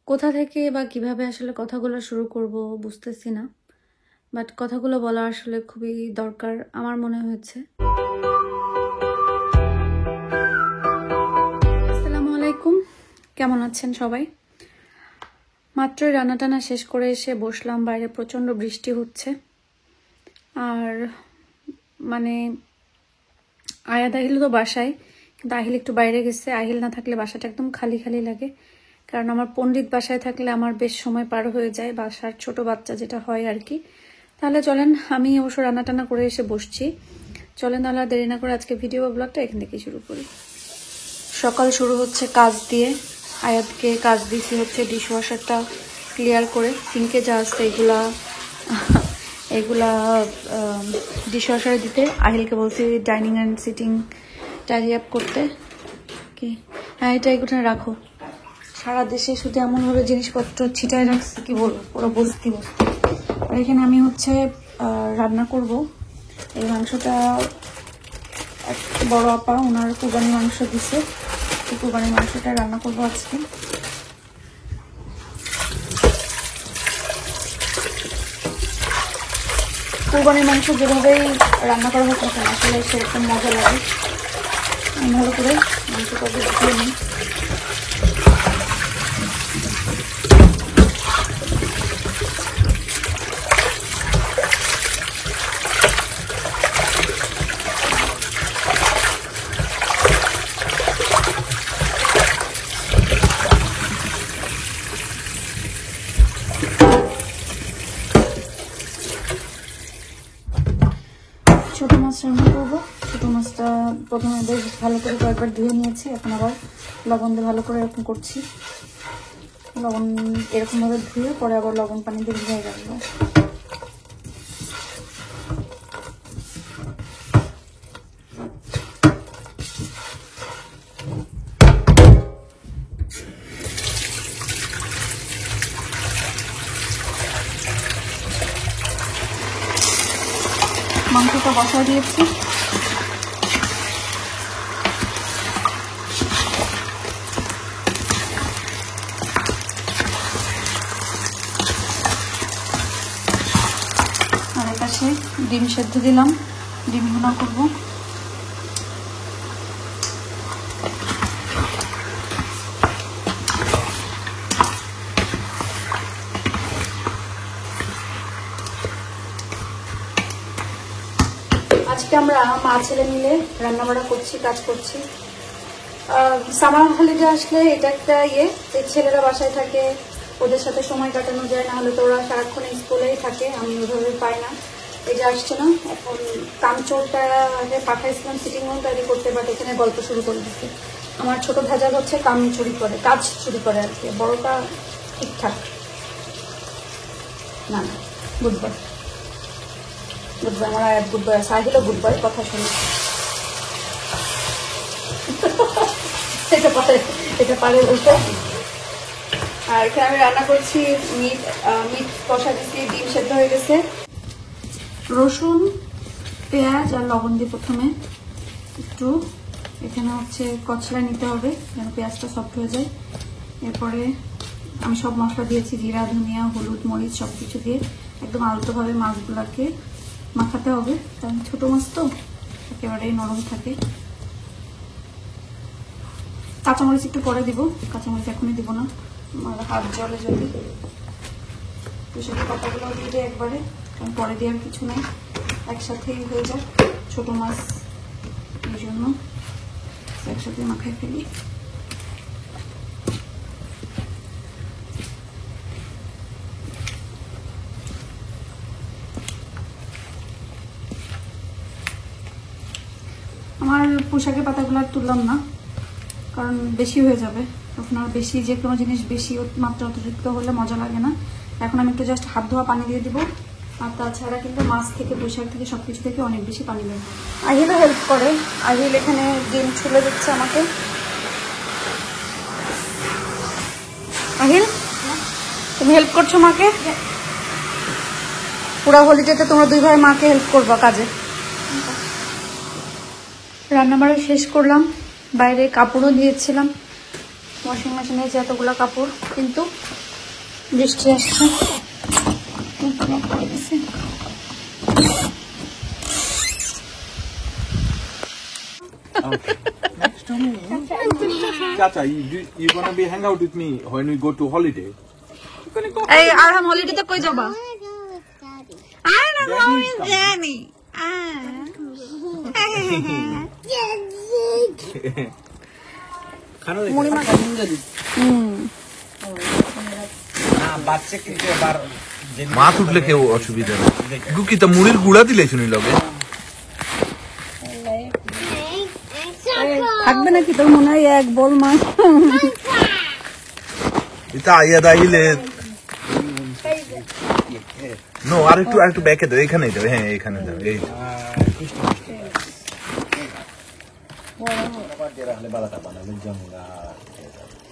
কোথা থেকে বা কিভাবে আসলে কথাগুলো শুরু করব বুঝতেছি না, বাট কথাগুলো বলা আসলে খুবই দরকার আমার মনে হয়েছে। আসসালামু আলাইকুম, কেমন আছেন সবাই? মাত্রই রান্না টানা শেষ করে এসে বসলাম, বাইরে প্রচণ্ড বৃষ্টি হচ্ছে। আর মানে আয়াত আহিল তো বাসায়, কিন্তু আহিল একটু বাইরে গেছে। আহিল না থাকলে বাসাটা একদম খালি খালি লাগে, কারণ আমার পণ্ডিত বাসায় থাকলে আমার বেশ সময় পার হয়ে যায়, বাসার ছোট বাচ্চা যেটা হয় আর কি। তাহলে চলেন, আমি অবশ্য রান্না টান্না করে এসে বসছি, চলেন তাহলে দেরি না করে আজকে ভিডিও ব্লগটা এখান থেকে শুরু করি। সকাল শুরু হচ্ছে কাজ দিয়ে। আয়াতকে কাজ দিয়েছি হচ্ছে ডিশওয়াশারটা ক্লিয়ার করে, সিঙ্কে যা আছে এগুলা ডিশওয়াশারে দিতে। আহিলকে বলছি dining and sitting tidy up করতে। কি হ্যাঁ, এটা এগুলো রাখো। সারা দেশে শুধু এমনভাবে জিনিসপত্র ছিটায় রাখছে, কি বলবো, পুরো বস্তি বস্তি। আর এখানে আমি হচ্ছে রান্না করব। এই মাংসটা এক বড় আপা ওনার কুরবানি মাংস দিছে, এই কুরবানি মাংসটা রান্না করবো আজকে। কুরবানির মাংস যেভাবেই রান্না করা হোক না কেন, আসলে সেরকম মজা লাগে। আমি ভালো করে মাংসটা ধুয়ে নিই। ছোট মাছ রান্না করবো। ছোট মাছটা প্রথমে বেশ ভালো করে কয়েকবার ধুয়ে নিয়েছি, এখন আবার লবণ দিয়ে ভালো করে এরকম করছি। লবণ এরকম ভাবে ধুয়ে পরে আবার লবণ পানি দিয়ে ভিজিয়ে রাখবো। মাংসটা বসায় দিয়েছি। আর এপাশে ডিম সেদ্ধ দিলাম, ডিম ভুনা করবো। আজকে আমরা মা ছেলে মিলে রান্নাবাড়া করছি, কাজ করছি। সামার হলিডে আসলে এটা একটা ছেলেরা বাসায় থাকে, ওদের সাথে সময় কাটানো যায়, না হলে তো ওরা সারাক্ষণ স্কুলেই থাকে, আমি ওইভাবে পাই না। এই যে আসছে না, এখন কামচোরটা পাঠাইছিলাম সিটিং রুম তৈরি করতে, বাট এখানে গল্প শুরু করে দিচ্ছে। আমার ছোট ভেজাল হচ্ছে কাম চুরি করে, কাজ চুরি করে আর কি। বড়টা ঠিকঠাক না। গুড বয়, গুড বয়, আমার আয়াত গুড বয়, সাহিলও গুড বয়, কথা শুনি। এটা পারে বলতে। আর এখানে আমি রান্না করছি মিট কষা দিচ্ছি, ডিম সেদ্ধ হয়ে গেছে। রসুন, পেঁয়াজ আর লবণ দিয়ে প্রথমে একটু এখানে হচ্ছে কচলা নিতে হবে যেন পেঁয়াজটা সফট হয়ে যায়। এরপরে আমি সব মশলা দিয়েছি, জিরা, ধনিয়া, হলুদ, মরিচ সবকিছু দিয়ে একদম আলতোভাবে মাছগুলাকে মাখাতে হবে, কারণ ছোট মাছ তো একেবারেই নরম থাকে। কাঁচামরিচ একটু পরে দিব, কাঁচামরিচ এখনই দিব না, আমার হাত জলে যদি। পুঁইশাকের পাতাগুলো দিয়ে দিই একবারে, কারণ পরে দেওয়ার কিছু নেই, একসাথেই হয়ে যায়। ছোট মাছ এই জন্য একসাথে মাখাই ফেলি। আমার পুঁইশাকের পাতাগুলো আর তুললাম না, কারণ বেশি হয়ে যাবে তখন। আর বেশি যে কোনো জিনিস বেশি মাত্রা অতিরিক্ত হলে মজা লাগে না। এখন আমি একটু জাস্ট হাত ধোয়া পানি দিয়ে দিব। আর তাছাড়া কিন্তু মাছ থেকে, পুঁইশাক থেকে, সবকিছু থেকে অনেক বেশি পানি দেয়। আহিলও হেল্প করে, আহিল এখানে ডিম ছুলে দিচ্ছে আমাকে। আহিল, তুমি হেল্প করছো মাকে? পুরা হলিডেতে তোমরা দুই ভাই মাকে হেল্প করবা কাজে। রান্নাবাড়া শেষ করলাম, বাইরে কাপড়ও দিয়েছিলাম, ওয়াশিং মেশিনে যে এতগুলো কাপড়, কিন্তু বৃষ্টি আসছে। Next to me. Chacha, you gonna be hang out with me when we go to holiday? এই আরহাম হলিডেতে কই যাবা? I don't know with Jenny. খানো মুড়ি মাখা। না বাচ্চা কিন্তু এবার মাছ উঠলে কেউ অসুবিধা নেই। গুকি তো মুড়ির গুঁড়া দিলে শুনি লগে থাকবে নাকি তোর মনে হয় এক বল মাছ? এটা আইয়া দাইলে নো আর একটু ব্যাকে দাও, এখানেই দাও, হ্যাঁ এখানে দাও। এই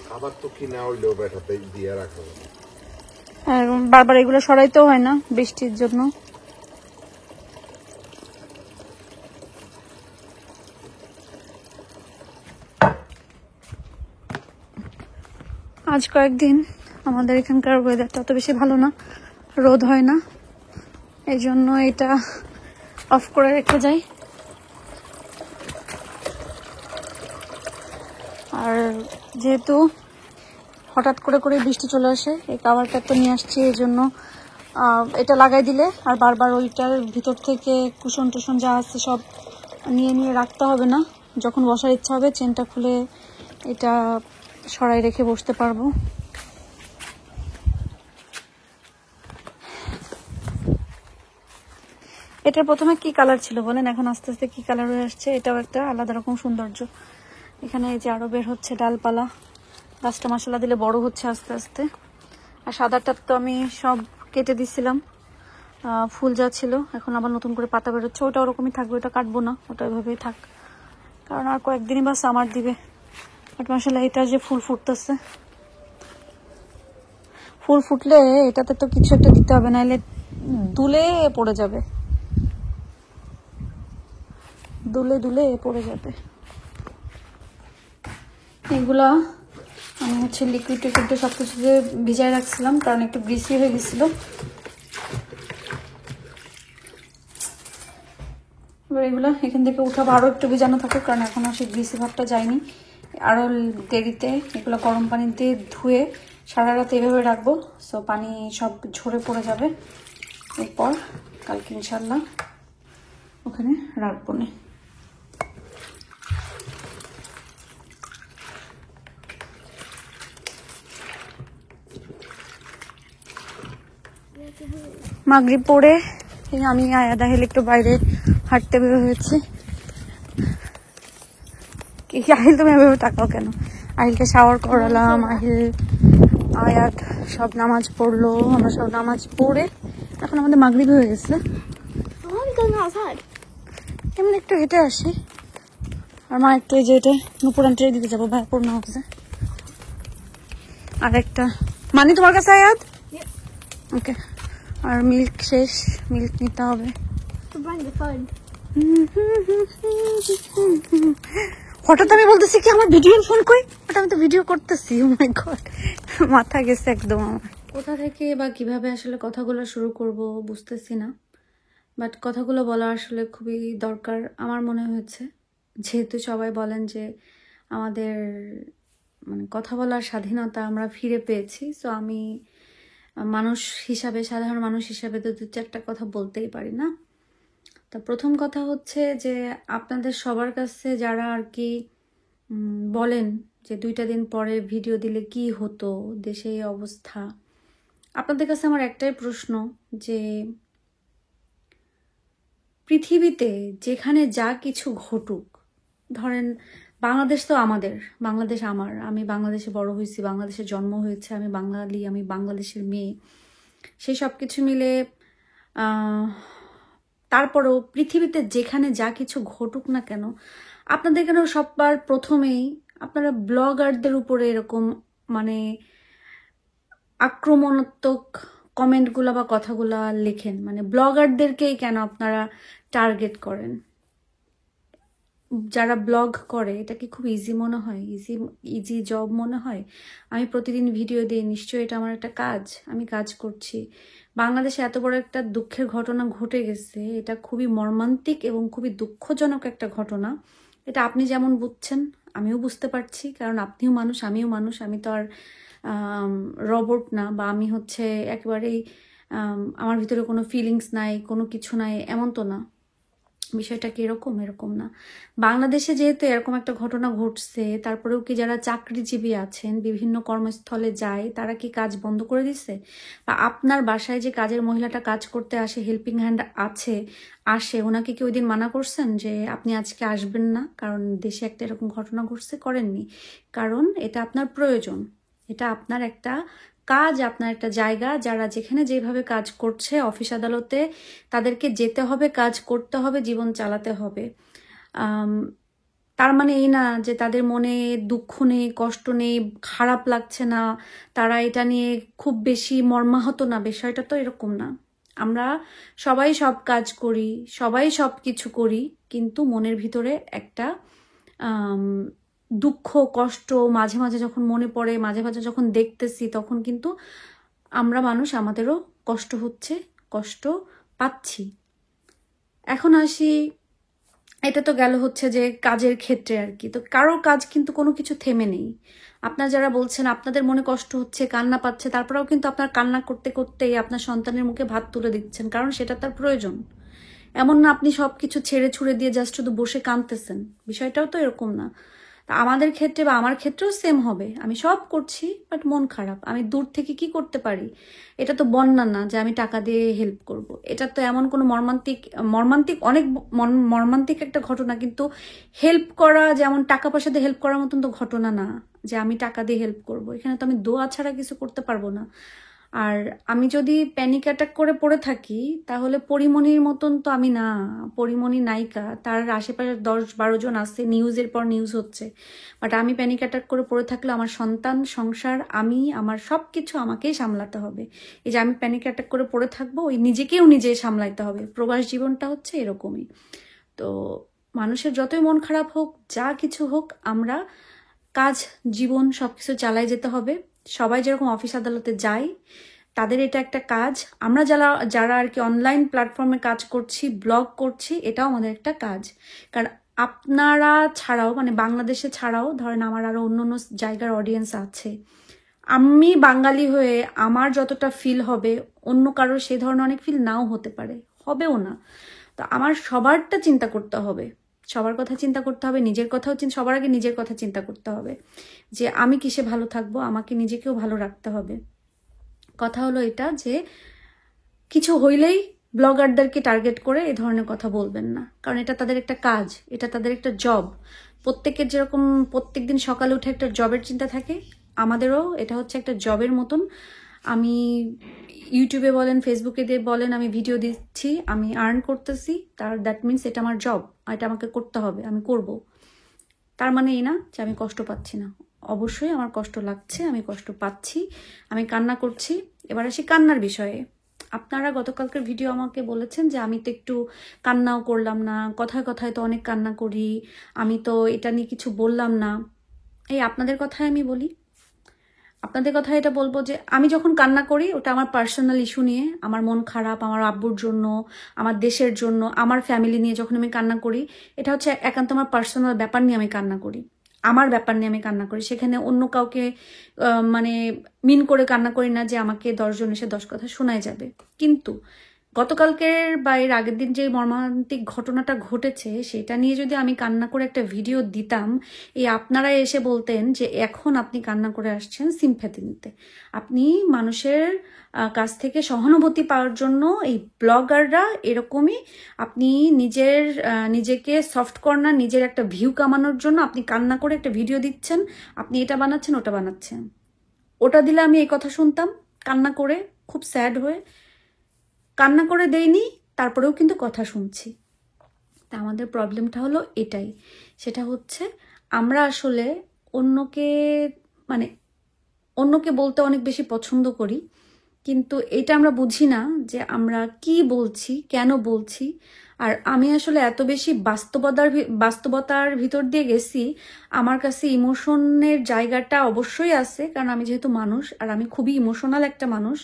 খাবার তো কিনা হইলেও বেটাতে দিয়ে রাখো। বারবার এগুলো সরাইতেও হয় না বৃষ্টির জন্য। আজ কয়েকদিন আমাদের এখানকার ওয়েদারটা অত বেশি ভালো না, রোদ হয় না, এই জন্য এটা অফ করে রেখে যাই। আর যেহেতু হঠাৎ করে বৃষ্টি চলে আসে, এই কাভারটা তো নিয়ে আসছি, এই জন্য এটা লাগাই দিলে আর বারবার ওইটার ভিতর থেকে কুশন টুশন যা আছে সব নিয়ে রাখতে হবে না। যখন বসার ইচ্ছা হবে চেনটা খুলে এটা সরাই রেখে বসতে পারবো। এটার প্রথমে কি কালার ছিল বলেন, এখন আস্তে আস্তে কি কালার হয়ে আসছে। এটাও একটা আলাদা রকম সৌন্দর্য। এখানে এই যে আরো বের হচ্ছে ডালপালা, গাছটা মশলা দিলে বড় হচ্ছে আস্তে আস্তে। আর সাদাটা তো আমি সব কেটে দিছিলাম, ফুল যা ছিল, এখন আবার নতুন করে পাতা বেরোচ্ছে। ওটা ওরকমই থাকবে, ওটা কাটবো না, ওটা ওইভাবেই থাক, কারণ আর কয়েকদিনই বা সামার দিবে। বাট মশলা এটা যে ফুল ফুটতেছে, ফুল ফুটলে এটাতে তো কিছু একটা দিতে হবে, নাহলে দুলে পড়ে যাবে, দুলে পড়ে যাবে। এগুলা আমি হচ্ছে লিকুইড টিকুইড সবকিছু দিয়ে ভিজায় রাখছিলাম, কারণ একটু গ্রিসি হয়ে গেছিল। এবার এগুলো এখান থেকে উঠাবো, আরো একটু ভিজানো থাকুক, কারণ এখনো সেই গ্রিসি ভাবটা যায়নি। আরো দেরিতে এগুলো গরম পানি দিয়ে ধুয়ে সারা রাত এভাবে রাখবো, সো পানি সব ঝরে পড়ে যাবে। এরপর কালকে ইনশাল্লাহ ওখানে রাখবো না। মাগরিব পড়ে আমি আয়া দাহিল একটু বাইরে হাঁটতে বের হয়েছি। আহিল তুমি এভাবে তাকাও কেন? আহিলকে শাওয়ার করালাম, আহিল আয়াত সব নামাজ পড়লো, আমরা সব নামাজ পড়ে এখন আমাদের মাগরিব হয়ে গেছে। এমনি একটু হেঁটে আসি, আর মা একটু এই যে এটা নুপুর আন্টির দিতে যাবো, ভাই পড়না হচ্ছে। আর একটা মানি তোমার কাছে আয়াত, ওকে। আর মিল্ক শেষ, মিল্ক নিতে হবে। হঠাৎ আমি বলতেছি কি আমার ভিডিও ফোন কই, ওটা আমি তো ভিডিও করতেছি। ও মাই গড, মাথা গেছে একদম আমার। কোথা থেকে বা কিভাবে আসলে কথাগুলো শুরু করব বুঝতেছি না, বাট কথাগুলো বলা আসলে খুবই দরকার আমার মনে হয়েছে। যেহেতু সবাই বলেন যে আমাদের মানে কথা বলার স্বাধীনতা আমরা ফিরে পেয়েছি, সো আমি মানুষ হিসাবে, সাধারণ মানুষ হিসাবে তো 2-4টা কথা বলতেই পারি না। তা প্রথম কথা হচ্ছে যে আপনাদের সবার কাছে যারা আর কি বলেন যে 2টা দিন পরে ভিডিও দিলে কি হতো, দেশে এই অবস্থা, আপনাদের কাছে আমার একটাই প্রশ্ন যে পৃথিবীতে যেখানে যা কিছু ঘটুক, ধরেন বাংলাদেশ তো আমাদের, বাংলাদেশ আমার, আমি বাংলাদেশে বড় হয়েছি, বাংলাদেশে জন্ম হয়েছে, আমি বাঙালি, আমি বাংলাদেশের মেয়ে, সেই সব কিছু মিলে তারপরেও পৃথিবীতে যেখানে যা কিছু ঘটুক না কেন, আপনাদের কেন সবার প্রথমেই আপনারা ব্লগারদের উপরে এরকম মানে আক্রমণাত্মক কমেন্টগুলো বা কথাগুলা লেখেন? মানে ব্লগারদেরকেই কেন আপনারা টার্গেট করেন? যারা ব্লগ করে এটা কি খুব ইজি মনে হয়? ইজি জব মনে হয়? আমি প্রতিদিন ভিডিও দিই, নিশ্চয়ই এটা আমার একটা কাজ, আমি কাজ করছি। বাংলাদেশে এত বড় একটা দুঃখের ঘটনা ঘটে গেছে, এটা খুবই মর্মান্তিক এবং খুবই দুঃখজনক একটা ঘটনা। এটা আপনি যেমন বুঝছেন আমিও বুঝতে পারছি, কারণ আপনিও মানুষ, আমিও মানুষ। আমি তো আর রোবট না, বা আমি হচ্ছে একেবারেই আমার ভিতরে কোনো ফিলিংস নাই, কোনো কিছু নাই, এমন তো না। বিষয়টা কি এরকম না। বাংলাদেশে যেহেতু এরকম একটা ঘটনা ঘটছে, তারপরেও কি যারা চাকরিজীবী আছেন বিভিন্ন কর্মস্থলে যায়, তারা কি কাজ বন্ধ করে দিচ্ছে? বা আপনার বাসায় যে কাজের মহিলাটা কাজ করতে আসে, হেল্পিং হ্যান্ড আসে, ওনাকে কি ওই দিন মানা করছেন যে আপনি আজকে আসবেন না কারণ দেশে একটা এরকম ঘটনা ঘটছে? করেননি, কারণ এটা আপনার প্রয়োজন, এটা আপনার একটা কাজ, আপনার একটা জায়গা। যারা যেখানে যেভাবে কাজ করছে অফিস আদালতে, তাদেরকে যেতে হবে, কাজ করতে হবে, জীবন চালাতে হবে। তার মানে এই না যে তাদের মনে দুঃখ নেই, কষ্ট নেই, খারাপ লাগছে না, তারা এটা নিয়ে খুব বেশি মর্মাহত না। বিষয়টা তো এরকম না। আমরা সবাই সব কাজ করি, সবাই সব কিছু করি, কিন্তু মনের ভিতরে একটা দুঃখ, কষ্ট মাঝে মাঝে যখন মনে পড়ে, মাঝে মাঝে যখন দেখতেছি, তখন কিন্তু আমরা মানুষ, আমাদেরও কষ্ট হচ্ছে, কষ্ট পাচ্ছি। এখন আসি, এটা তো গেল হচ্ছে যে কাজের ক্ষেত্রে আর কি। তো কারোর কাজ কিন্তু কোনো কিছু থেমে নেই। আপনার যারা বলছেন আপনাদের মনে কষ্ট হচ্ছে, কান্না পাচ্ছে, তারপরেও কিন্তু আপনার কান্না করতে করতেই আপনার সন্তানের মুখে ভাত তুলে দিচ্ছেন, কারণ সেটা তার প্রয়োজন। এমন না আপনি সবকিছু ছেড়ে ছুড়ে দিয়ে জাস্ট শুধু বসে কাঁদতেছেন, বিষয়টাও তো এরকম না। তা আমাদের ক্ষেত্রে বা আমার ক্ষেত্রেও সেম হবে। আমি সব করছি বাট মন খারাপ। আমি দূর থেকে কি করতে পারি? এটা তো বন্যা না যে আমি টাকা দিয়ে হেল্প করব। এটা তো এমন কোনো মর্মান্তিক অনেক মর্মান্তিক একটা ঘটনা, কিন্তু হেল্প করা যেমন টাকা পয়সা দিয়ে হেল্প করার মতন তো ঘটনা না যে আমি টাকা দিয়ে হেল্প করব। এখানে তো আমি দোয়া ছাড়া কিছু করতে পারবো না। আর আমি যদি প্যানিক অ্যাটাক করে পড়ে থাকি, তাহলে পরিমণির মতন তো আমি না। পরিমণি নায়িকা, তার আশেপাশে 10-12 জন আছে, নিউজের পর নিউজ হচ্ছে, বাট আমি প্যানিক অ্যাটাক করে পড়ে থাকলে আমার সন্তান, সংসার, আমি, আমার সব কিছু আমাকেই সামলাতে হবে। এই যে আমি প্যানিক অ্যাটাক করে পড়ে থাকবো, ওই নিজেকেও নিজে সামলাইতে হবে। প্রবাস জীবনটা হচ্ছে এরকমই। তো মানুষের যতই মন খারাপ হোক, যা কিছু হোক, আমরা কাজ, জীবন সবকিছু চালাই যেতে হবে। সবাই যেরকম অফিস আদালতে যায়, তাদের এটা একটা কাজ। আমরা যারা আর কি অনলাইন প্ল্যাটফর্মে কাজ করছি, ব্লগ করছি, এটাও আমাদের একটা কাজ। কারণ আপনারা ছাড়াও, মানে বাংলাদেশে ছাড়াও ধরেন আমার আরো অন্য জায়গার অডিয়েন্স আছে। আমি বাঙালি হয়ে আমার যতটা ফিল হবে, অন্য কারোর সেই ধরনের অনেক ফিল নাও হতে পারে, হবেও না। তো আমার সবারটা চিন্তা করতে হবে, সবার কথা চিন্তা করতে হবে, নিজের কথাও সবার আগে নিজের কথা চিন্তা করতে হবে যে আমি কিসে ভালো থাকবো, আমাকে নিজেকেও ভালো রাখতে হবে। কথা হলো এটা যে কিছু হইলেই ব্লগারদেরকে টার্গেট করে এ ধরনের কথা বলবেন না, কারণ এটা তাদের একটা কাজ, এটা তাদের একটা জব। প্রত্যেকের যেরকম প্রত্যেকদিন সকালে উঠে একটা জবের চিন্তা থাকে, আমাদেরও এটা হচ্ছে একটা জবের মতন। আমি ইউটিউবে বলেন, ফেসবুকে দিয়ে বলেন, আমি ভিডিও দিচ্ছি, আমি আর্ন করতেছি, দ্যাট মিনস এটা আমার জব, এটা আমাকে করতে হবে, আমি করব। তার মানে এই না যে আমি কষ্ট পাচ্ছি না। অবশ্যই আমার কষ্ট লাগছে, আমি কষ্ট পাচ্ছি, আমি কান্না করছি। এবার আসি কান্নার বিষয়ে। আপনারা গতকালকের ভিডিও আমাকে বলেছেন যে আমি তো একটু কান্নাও করলাম না, কথায় কথায় তো অনেক কান্না করি, আমি তো এটা নিয়ে কিছু বললাম না। এই আপনাদের কথায় আমি বলি, আপনাদের কথা এটা বলবো যে আমি যখন কান্না করি, ওটা আমার পার্সোনাল ইস্যু নিয়ে, আমার মন খারাপ, আমার আব্বুর জন্য, আমার দেশের জন্য, আমার ফ্যামিলি নিয়ে যখন আমি কান্না করি, এটা হচ্ছে একান্ত আমার পার্সোনাল ব্যাপার নিয়ে আমি কান্না করি, আমার ব্যাপার নিয়ে আমি কান্না করি। সেখানে অন্য কাউকে মানে মিন করে কান্না করি না যে আমাকে 10 জন এসে 10 কথা শোনায় যাবে। কিন্তু গতকালকের বা এর আগের দিন যে মর্মান্তিক ঘটনাটা ঘটেছে, সেটা নিয়ে যদি আমি কান্না করে একটা ভিডিও দিতাম, এই আপনারা এসে বলতেন যে এখন আপনি কান্না করে আসছেন সিম্প্যাথি নিতে, আপনি মানুষের কাছ থেকে সহানুভূতি পাওয়ার জন্য। এই ব্লগাররা এরকমই, আপনি নিজেকে সফট কর্নার, নিজের একটা ভিউ কামানোর জন্য আপনি কান্না করে একটা ভিডিও দিচ্ছেন, আপনি এটা বানাচ্ছেন, ওটা বানাচ্ছেন। ওটা দিলে আমি এই কথা শুনতাম, কান্না করে, খুব স্যাড হয়ে। কান্না করে দেইনি, তারপরেও কিন্তু কথা শুনছি। তা আমাদের প্রবলেমটা হলো এটাই, সেটা হচ্ছে আমরা আসলে অন্যকে বলতে অনেক বেশি পছন্দ করি, কিন্তু এটা আমরা বুঝি না যে আমরা কি বলছি, কেন বলছি, আর আমি আসলে এত বেশি বাস্তবতার ভিতর দিয়ে গেছি, আমার কাছে ইমোশনের জায়গাটা অবশ্যই আছে, কারণ আমি যেহেতু মানুষ আর আমি খুবই ইমোশনাল একটা মানুষ।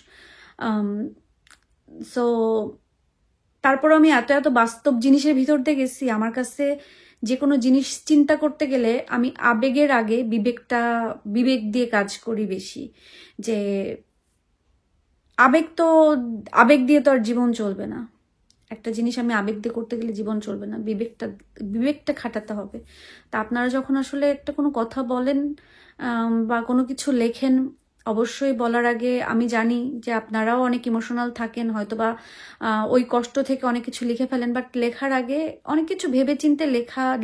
সো তারপর আমি এত বাস্তব জিনিসের ভিতর দিয়ে গেছি, আমার কাছে যে কোনো জিনিস চিন্তা করতে গেলে আমি আবেগের আগে বিবেক দিয়ে কাজ করি বেশি। যে আবেগ দিয়ে তো আর জীবন চলবে না। একটা জিনিস আমি আবেগ দিয়ে করতে গেলে জীবন চলবে না, বিবেকটা খাটাতে হবে। তা আপনারা যখন আসলে একটা কোনো কথা বলেন বা কোনো কিছু লেখেন, অবশ্যই বলার আগে আমি জানি যে আপনারাও অনেক ইমোশনাল থাকেন, হয়তোবা ওই কষ্ট থেকে অনেক কিছু লিখে ফেলেন, বাট লেখার আগে অনেক কিছু ভেবেচিন্তে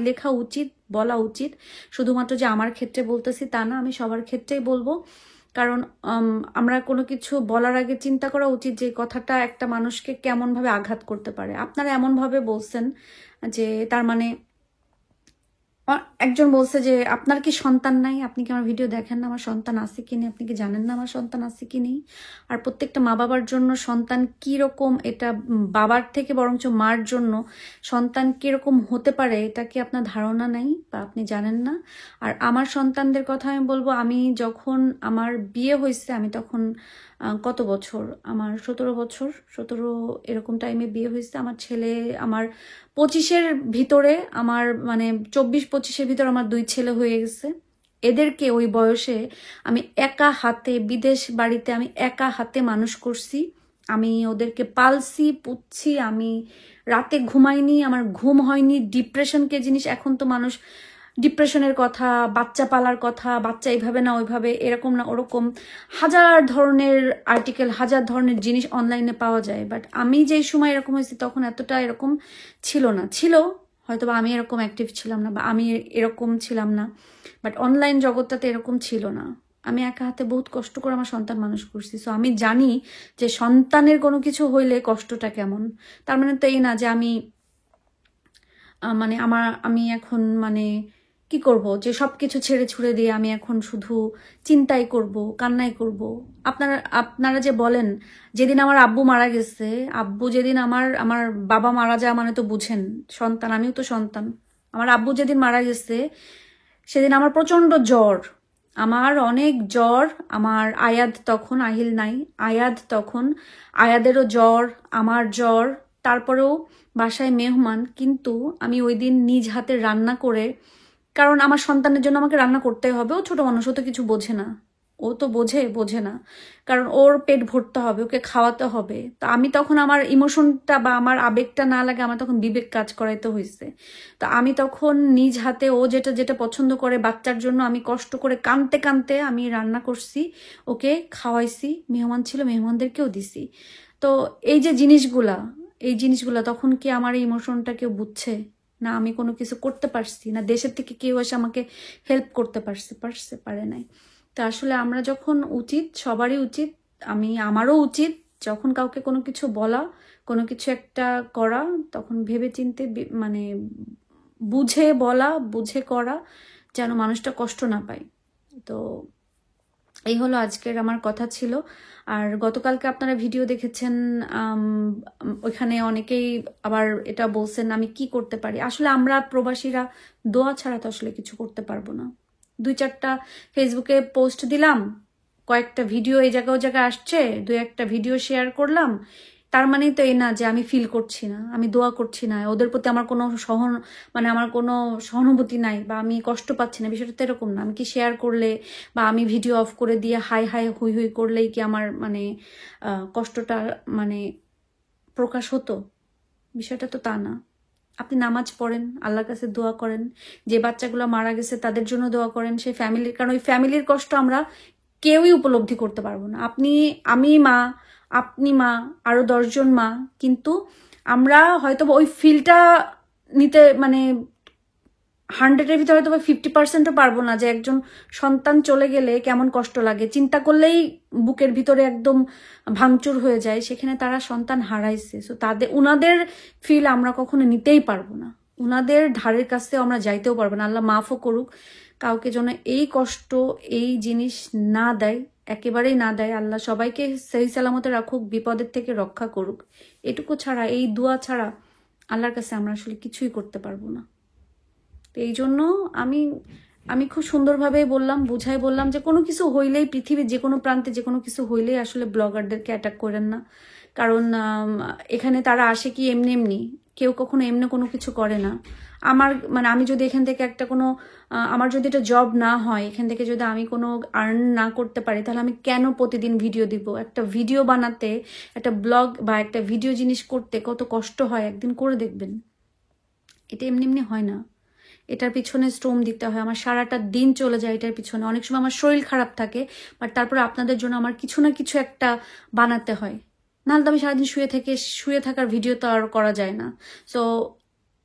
লেখা উচিত, বলা উচিত। শুধুমাত্র যে আমার ক্ষেত্রে বলতেছি তা না, আমি সবার ক্ষেত্রেই বলবো। কারণ আমরা কোনো কিছু বলার আগে চিন্তা করা উচিত যে কথাটা একটা মানুষকে কেমন ভাবে আঘাত করতে পারে। আপনারা এমন ভাবে বলছেন যে তার মানে একজন বলছে যে আপনার কি সন্তান নাই, আপনি কি আমার ভিডিও দেখেন না, আমার সন্তান আছে কি নেই, আপনি কি জানেন না আমার সন্তান আছে কি নেই? আর প্রত্যেকটা মা বাবার জন্য সন্তান কি রকম, এটা বাবার থেকে বরঞ্চ মার জন্য সন্তান কিরকম হতে পারে এটা কি আপনার ধারণা নাই বা আপনি জানেন না। আর আমার সন্তানদের কথা আমি বলবো, আমি যখন আমার বিয়ে হয়েছে আমি তখন কত বছর, আমার 17 বছর, 17 এরকম টাইমে বিয়ে হয়েছে। আমার ছেলে আমার 25-এর ভিতরে, আমার মানে 24-25-এর ভিতরে আমার 2 ছেলে হয়ে গেছে। এদেরকে ওই বয়সে আমি একা হাতে, বিদেশ বাড়িতে আমি একা হাতে মানুষ করছি। আমি ওদেরকে পালছি, পুচ্ছি, আমি রাতে ঘুমাইনি, আমার ঘুম হয়নি। ডিপ্রেশনকে জিনিস, এখন তো মানুষ ডিপ্রেশনের কথা, বাচ্চা পালার কথা, বাচ্চা এইভাবে না ওইভাবে, এরকম না ওরকম, হাজার ধরনের আর্টিকেল, হাজার ধরনের জিনিস অনলাইনে পাওয়া যায়। বাট আমি যেই সময় এরকম হয়েছি তখন এতটা এরকম ছিল না। ছিল হয়তো বা আমি এরকম অ্যাক্টিভ ছিলাম না বা আমি এরকম ছিলাম না, বাট অনলাইন জগৎটাতে এরকম ছিল না। আমি একা হাতে বহুত কষ্ট করে আমার সন্তান মানুষ করছি। সো আমি জানি যে সন্তানের কোনো কিছু হইলে কষ্টটা কেমন। তার মানে তো এই না যে আমি আমি এখন মানে কি করব, যে সবকিছু ছেড়ে ছুড়ে দিয়ে আমি এখন শুধু চিন্তাই করব, কান্নাই করব। আপনারা যে বলেন যেদিন আমার আব্বু মারা গেছে, আব্বু যেদিন আমার বাবা মারা যায় মানে তো বুঝেন, সন্তান, আমিও তো সন্তান। আমার আব্বু যেদিন মারা গেছে সেদিন আমার প্রচন্ড জ্বর, আমার অনেক জ্বর। আমার আয়াদ তখন, আহিল নাই, আয়াদ তখন, আয়াদেরও জ্বর, আমার জ্বর। তারপরেও বাসায় মেহমান, কিন্তু আমি ওই দিন নিজ হাতে রান্না করে, কারণ আমার সন্তানের জন্য আমাকে রান্না করতে হবে। ও ছোট মানুষ, ও তো কিছু বোঝে না, ও তো বোঝে না, কারণ ওর পেট ভরতে হবে, ওকে খাওয়াতে হবে। তো আমি তখন আমার ইমোশনটা বা আমার আবেগটা না লাগে, আমার তখন বিবেক কাজ করাইতে হয়েছে। তো আমি তখন নিজ হাতে ও যেটা পছন্দ করে বাচ্চার জন্য আমি কষ্ট করে কানতে কানতে আমি রান্না করছি, ওকে খাওয়াইছি, মেহমান ছিল মেহমানদেরকেও দিছি। তো এই যে জিনিসগুলা তখন কি আমার এই ইমোশনটা কেউ বুঝছে না? আমি কোনো কিছু করতে পারছি না, দেশের থেকে কেউ এসে আমাকে হেল্প করতে পারে নাই। তো আসলে আমরা যখন সবারই উচিত, আমারও উচিত, যখন কাউকে কোনো কিছু বলা, কোনো কিছু একটা করা, তখন ভেবে চিন্তে মানে বুঝে বলা, বুঝে করা, যেন মানুষটা কষ্ট না পায়। তো এই হলো আজকের আমার কথা ছিল। আর গতকালকে আপনারা ভিডিও দেখেছেন, ওইখানে অনেকেই আবার এটা বলছেন আমি কি করতে পারি। আসলে আমরা প্রবাসীরা দোয়া ছাড়া তো আসলে কিছু করতে পারবো না। 2-4টা ফেসবুকে পোস্ট দিলাম, কয়েকটা ভিডিও এই জায়গায় ওই জায়গায় আসছে, 2-1টা ভিডিও শেয়ার করলাম, তার মানেই তো এই না যে আমি ফিল করছি না, আমি দোয়া করছি না, ওদের প্রতি আমার কোনো আমার কোনো সহানুভূতি নাই বা আমি কষ্ট পাচ্ছি না। বিষয়টা তো এরকম না। আমি কি শেয়ার করলে বা আমি ভিডিও অফ করে দিয়ে হাই হুই হুই করলেই কি আমার কষ্টটা প্রকাশ হতো? বিষয়টা তো তা না। আপনি নামাজ পড়েন, আল্লাহর কাছে দোয়া করেন, যে বাচ্চাগুলো মারা গেছে তাদের জন্য দোয়া করেন, সেই ফ্যামিলির, কারণ ওই ফ্যামিলির কষ্ট আমরা কেউই উপলব্ধি করতে পারবো না। আমি মা, আপনি মা, আরো 10 জন মা, কিন্তু আমরা হয়তো ওই ফিলটা নিতে 100-এর ভিতরে হয়তো 50%ও পারবো না, যে একজন সন্তান চলে গেলে কেমন কষ্ট লাগে। চিন্তা করলেই বুকের ভিতরে একদম ভাঙচুর হয়ে যায়। সেখানে তারা সন্তান হারাইছে। সো উনাদের ফিল আমরা কখনো নিতেই পারবো না, উনাদের ধারের কাছেও আমরা যাইতেও পারবো না। আল্লাহ মাফও করুক, কাউকে যেন এই কষ্ট, এই জিনিস না দেয়, একেবারেই না দেয়। আল্লাহ সবাইকে সহি সালামতে রাখুক, বিপদের থেকে রক্ষা করুক। এটুকু ছাড়া, এই দোয়া ছাড়া আল্লাহর কাছে আমরা আসলে কিছুই করতে পারবো না। তো এই জন্য আমি খুব সুন্দরভাবে বললাম, বুঝাই বললাম যে কোনো কিছু হইলেই, পৃথিবীর যে কোনো প্রান্তে যে কোনো কিছু হইলেই আসলে ব্লগারদেরকে অ্যাটাক করেন না। কারণ এখানে তারা আসে কি এমনি এমনি, কেউ কখনো এমনি কোনো কিছু করে না। আমার মানে আমি যদি এখান থেকে একটা কোনো আমার যদি এটা জব না হয়, এখান থেকে যদি আমি কোনো আর্ন না করতে পারি, তাহলে আমি কেন প্রতিদিন ভিডিও দিব? একটা ভিডিও বানাতে, একটা ব্লগ বা একটা ভিডিও জিনিস করতে কত কষ্ট হয় একদিন করে দেখবেন। এটা এমনি এমনি হয় না, এটার পিছনে শ্রম দিতে হয়। আমার সারাটা দিন চলে যায় এটার পিছনে। অনেক সময় আমার শরীর খারাপ থাকে, বাট তারপরে আপনাদের জন্য আমার কিছু না কিছু একটা বানাতে হয়, নাহলে তো আমি সারাদিন শুয়ে থাকার ভিডিও তো আর করা যায় না। সো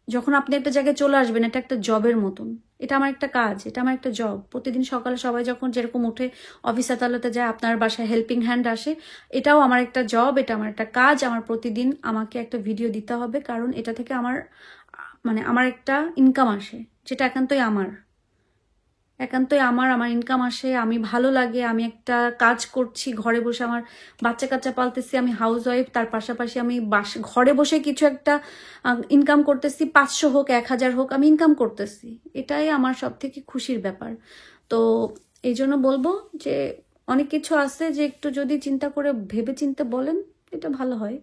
যখন আপনি একটা জায়গায় চলে আসবেন, এটা একটা জবের মতন, এটা আমার একটা কাজ, এটা আমার একটা জব। প্রতিদিন সকালে সবাই যখন যেরকম উঠে অফিস আদালতে যায়, আপনার বাসায় হেল্পিং হ্যান্ড আসে, এটাও আমার একটা জব, এটা আমার একটা কাজ। আমার প্রতিদিন আমাকে একটা ভিডিও দিতে হবে, কারণ এটা থেকে আমার মানে আমার একটা ইনকাম আসে, যেটা একান্তই আমার আমার ইনকাম আসে। আমি ভালো লাগে, আমি একটা কাজ করছি ঘরে বসে, আমার বাচ্চা কাচ্চা পালতেছি, আমি হাউস ওয়াইফ, তার পাশাপাশি আমি ঘরে বসে কিছু একটা ইনকাম করতেছি, 500 হোক 1000 হোক, আমি ইনকাম করতেছি। এটাই আমার সব থেকে খুশির ব্যাপার। তো এই জন্য বলবো যে অনেক কিছু আছে যে একটু যদি চিন্তা করে ভেবে চিন্তে বলেন, এটা ভালো হয়।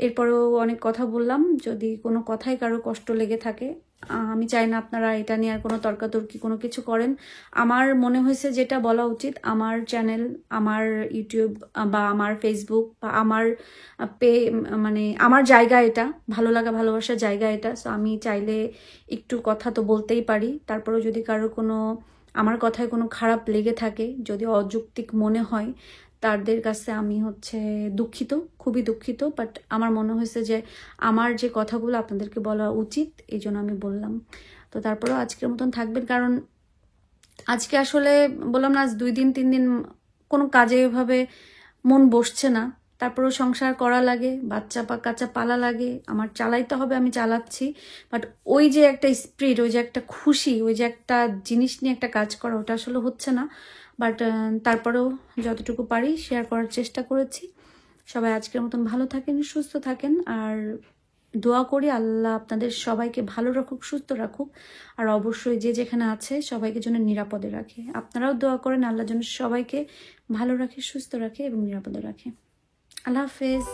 এরপরেও অনেক কথা বললাম, যদি কোনো কথাই কারো কষ্ট লেগে থাকে, আমি চাই না আপনারা এটা নিয়ে আর কোনো তর্কাতর্কি কোনো কিছু করেন। আমার মনে হয়েছে যেটা বলা উচিত, আমার চ্যানেল, আমার ইউটিউব বা আমার ফেসবুক বা আমার মানে আমার জায়গা এটা, ভালো লাগা ভালোবাসার জায়গা এটা। সো আমি চাইলে একটু কথা তো বলতেই পারি। তারপরেও যদি কারো কোনো আমার কথায় কোনো খারাপ লেগে থাকে, যদি অযৌক্তিক মনে হয়, তাদের কাছে আমি দুঃখিত, খুবই দুঃখিত। বাট আমার মনে হয়েছে যে আমার যে কথাগুলো আপনাদেরকে বলা উচিত, এই জন্য আমি বললাম। তো তারপরেও আজকের মতন থাকবেন, কারণ আজকে আসলে বললাম না, আজ 2 দিন 3 দিন কোনো কাজে এভাবে মন বসছে না। তারপরেও সংসার করা লাগে, বাচ্চা কাচ্চা পালা লাগে, আমার চালাইতে হবে, আমি চালাচ্ছি। বাট ওই যে একটা স্পিরিট, ওই যে একটা খুশি, ওই যে একটা জিনিস নিয়ে একটা কাজ করা, ওটা আসলে হচ্ছে না। বাট তারপরেও যতটুকু পারি শেয়ার করার চেষ্টা করেছি। সবাই আজকের মতন ভালো থাকেন, সুস্থ থাকেন, আর দোয়া করি আল্লাহ আপনাদের সবাইকে ভালো রাখুক, সুস্থ রাখুক, আর অবশ্যই যে যেখানে আছে সবাইকে যেন নিরাপদে রাখে। আপনারাও দোয়া করেন আল্লাহ যেন সবাইকে ভালো রাখে, সুস্থ রাখে এবং নিরাপদে রাখে। আল্লাহ হাফেজ।